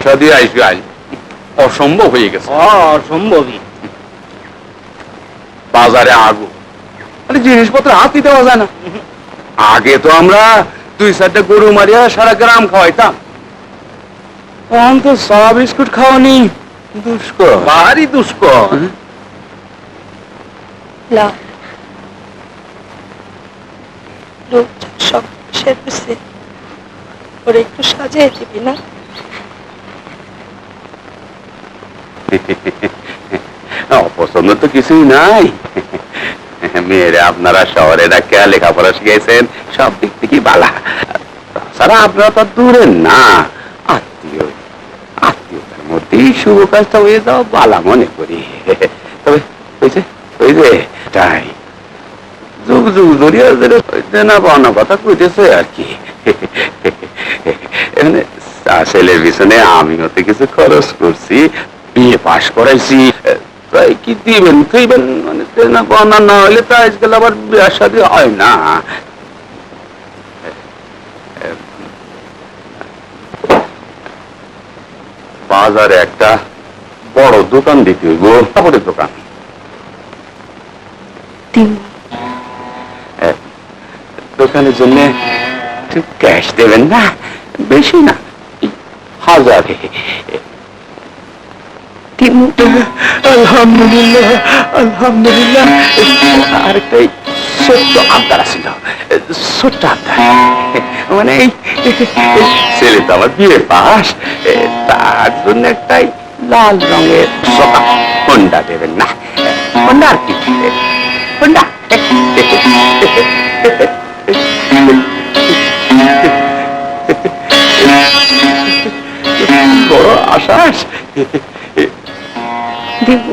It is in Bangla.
সাথে আসবে আজ অসম্ভব হয়ে গেছে। অসম্ভবই। বাজারে আগুন, মানে জিনিসপত্র হাতি দেওয়া যায় না। আগে তো আমরা 2-4টা গরু মারিয়া সারা গ্রাম খাওয়াইতাম। এখন তো চা বিস্কুট খাওয়ানি দুষ্কর, ভারী দুষ্কর। সব সেরেছে, ওরে একটু সাজিয়ে দিবি না? অপছন্দ তো কিছুই নাই। মেয়েরা আপনারা শহরে ডাকিয়া লেখাপড়া শিখেছেন, সব দিক থেকে বালা। তাছাড়া আপনারা তো দূরে না, আত্মীয়, আত্মীয়তার মধ্যেই শুভ কাজটা হয়ে যাওয়া বালা মনে করি। তবে ওই যে তাই যুগ যুগ ধরিয়া দেনা পাওনা কথা কইতেছে আর কি। এখানে ছেলের পিছনে আমি হতে কিছু খরচ করছি, বিয়ে পাশ করাইছি, তাই কি দিবেন খাইবেন, মানে দেনা পাওনা না হলে তো আজকাল আবার বিয়ার শাদী হয় না। বাজারে একটা বড় দোকান দিতে হইব, কাপড়ের দোকান। দোকানের জন্য একটু ক্যাশ দেবেন না, বেশি না, 1000। আলহামদুলিল্লাহ আলহামদুলিল্লাহ। আরেকটাই ছোট্ট আবদার ছিল, ছোট্ট আবদার, মানে ছেলে তো আমার বিয়ে পাস, তার জন্য একটাই লাল রঙের সোফা হোন্ডা দেবেন না? হোন্ডা আর কি, হোন্ডা। বড় আশ্বাস দেব।